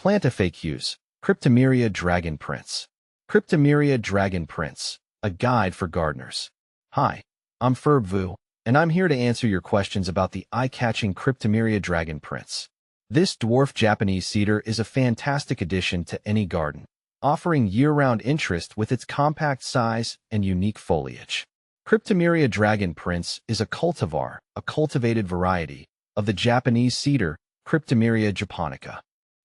Plant FAQs. Cryptomeria Dragon Prince. Cryptomeria Dragon Prince, a guide for gardeners. Hi, I'm Ferb, and I'm here to answer your questions about the eye-catching Cryptomeria Dragon Prince. This dwarf Japanese cedar is a fantastic addition to any garden, offering year-round interest with its compact size and unique foliage. Cryptomeria Dragon Prince is a cultivar, a cultivated variety, of the Japanese cedar, Cryptomeria japonica.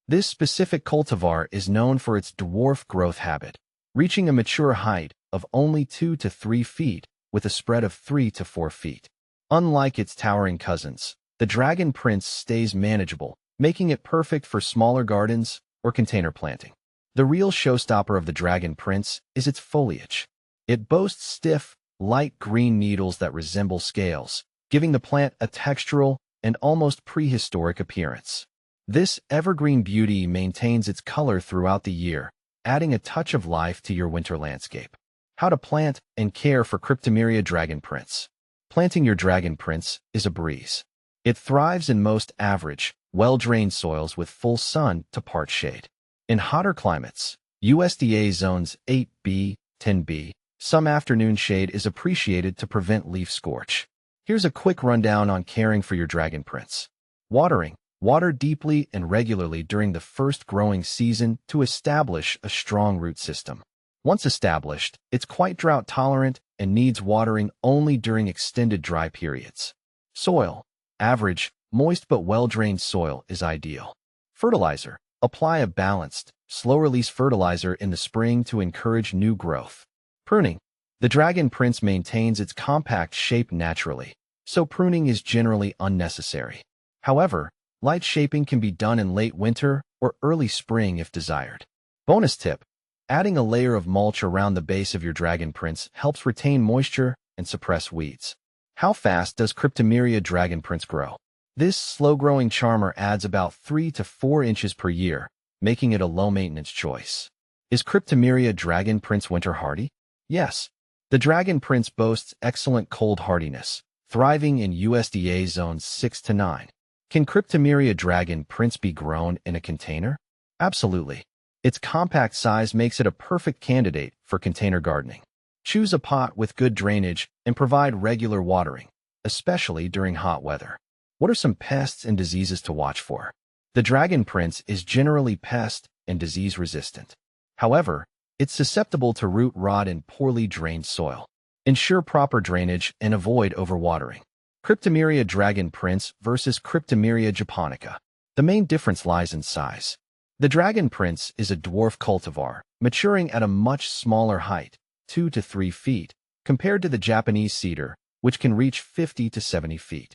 This specific cultivar is known for its dwarf growth habit, reaching a mature height of only 2 to 3 feet with a spread of 3 to 4 feet. Unlike its towering cousins, the Dragon Prince stays manageable, making it perfect for smaller gardens or container planting. The real showstopper of the Dragon Prince is its foliage. It boasts stiff, light green needles that resemble scales, giving the plant a textural and almost prehistoric appearance. This evergreen beauty maintains its color throughout the year, adding a touch of life to your winter landscape. How to plant and care for Cryptomeria Dragon Prince. Planting your Dragon Prince is a breeze. It thrives in most average, well-drained soils with full sun to part shade. In hotter climates, USDA zones 8B, 10B, some afternoon shade is appreciated to prevent leaf scorch. Here's a quick rundown on caring for your Dragon Prince. Watering. Water deeply and regularly during the first growing season to establish a strong root system. Once established, it's quite drought-tolerant and needs watering only during extended dry periods. Soil. Average, moist but well-drained soil is ideal. Fertilizer. Apply a balanced, slow-release fertilizer in the spring to encourage new growth. Pruning. The Dragon Prince maintains its compact shape naturally, so pruning is generally unnecessary. However, light shaping can be done in late winter or early spring if desired. Bonus tip: adding a layer of mulch around the base of your Dragon Prince helps retain moisture and suppress weeds. How fast does Cryptomeria Dragon Prince grow? This slow-growing charmer adds about 3 to 4 inches per year, making it a low-maintenance choice. Is Cryptomeria Dragon Prince winter hardy? Yes. The Dragon Prince boasts excellent cold hardiness, thriving in USDA zones 6 to 9. Can Cryptomeria Dragon Prince be grown in a container? Absolutely. Its compact size makes it a perfect candidate for container gardening. Choose a pot with good drainage and provide regular watering, especially during hot weather. What are some pests and diseases to watch for? The Dragon Prince is generally pest and disease resistant. However, it's susceptible to root rot in poorly drained soil. Ensure proper drainage and avoid overwatering. Cryptomeria Dragon Prince versus Cryptomeria japonica. The main difference lies in size. The Dragon Prince is a dwarf cultivar, maturing at a much smaller height, 2 to 3 feet, compared to the Japanese cedar, which can reach 50 to 70 feet.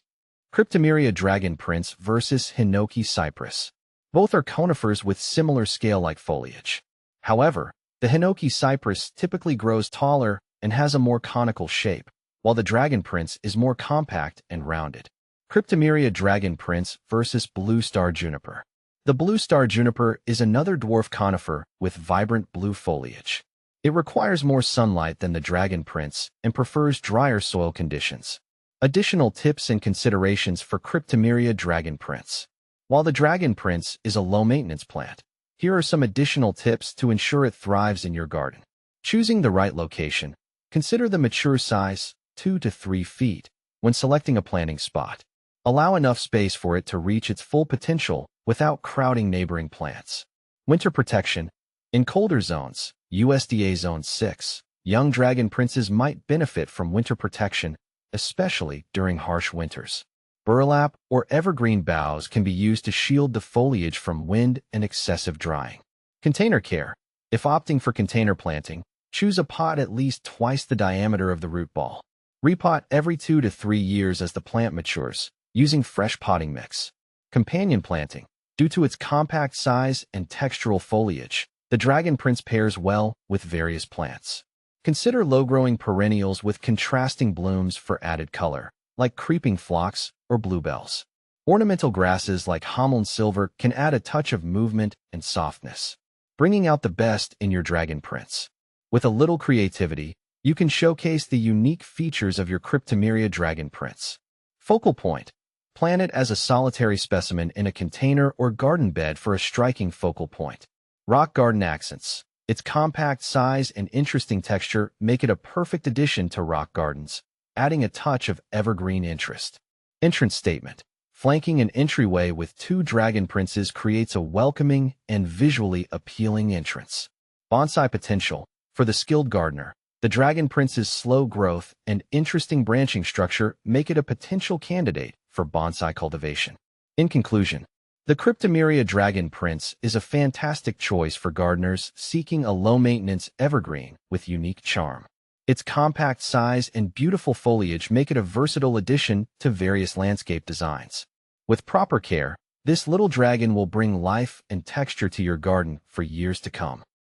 Cryptomeria Dragon Prince versus Hinoki cypress. Both are conifers with similar scale-like foliage. However, the Hinoki cypress typically grows taller and has a more conical shape, while the Dragon Prince is more compact and rounded. Cryptomeria Dragon Prince versus Blue Star Juniper. The Blue Star Juniper is another dwarf conifer with vibrant blue foliage. It requires more sunlight than the Dragon Prince and prefers drier soil conditions. Additional tips and considerations for Cryptomeria Dragon Prince. While the Dragon Prince is a low-maintenance plant, here are some additional tips to ensure it thrives in your garden. Choosing the right location. Consider the mature size, 2 to 3 feet, when selecting a planting spot. Allow enough space for it to reach its full potential without crowding neighboring plants. Winter protection. In colder zones, USDA Zone 6, young Dragon Princes might benefit from winter protection, especially during harsh winters. Burlap or evergreen boughs can be used to shield the foliage from wind and excessive drying. Container care. If opting for container planting, choose a pot at least twice the diameter of the root ball. Repot every 2 to 3 years as the plant matures, using fresh potting mix. Companion planting. Due to its compact size and textural foliage, the Dragon Prince pairs well with various plants. Consider low-growing perennials with contrasting blooms for added color, like creeping phlox or bluebells. Ornamental grasses like Hameln silver can add a touch of movement and softness, bringing out the best in your Dragon Prince. With a little creativity, you can showcase the unique features of your Cryptomeria Dragon Prince. Focal point. Plant it as a solitary specimen in a container or garden bed for a striking focal point. Rock garden accents. Its compact size and interesting texture make it a perfect addition to rock gardens, adding a touch of evergreen interest. Entrance statement. Flanking an entryway with two dragon princes creates a welcoming and visually appealing entrance. Bonsai potential. For the skilled gardener, the dragon prince's slow growth and interesting branching structure make it a potential candidate for bonsai cultivation. In conclusion, the Cryptomeria Dragon Prince is a fantastic choice for gardeners seeking a low-maintenance evergreen with unique charm. Its compact size and beautiful foliage make it a versatile addition to various landscape designs. With proper care, this little dragon will bring life and texture to your garden for years to come.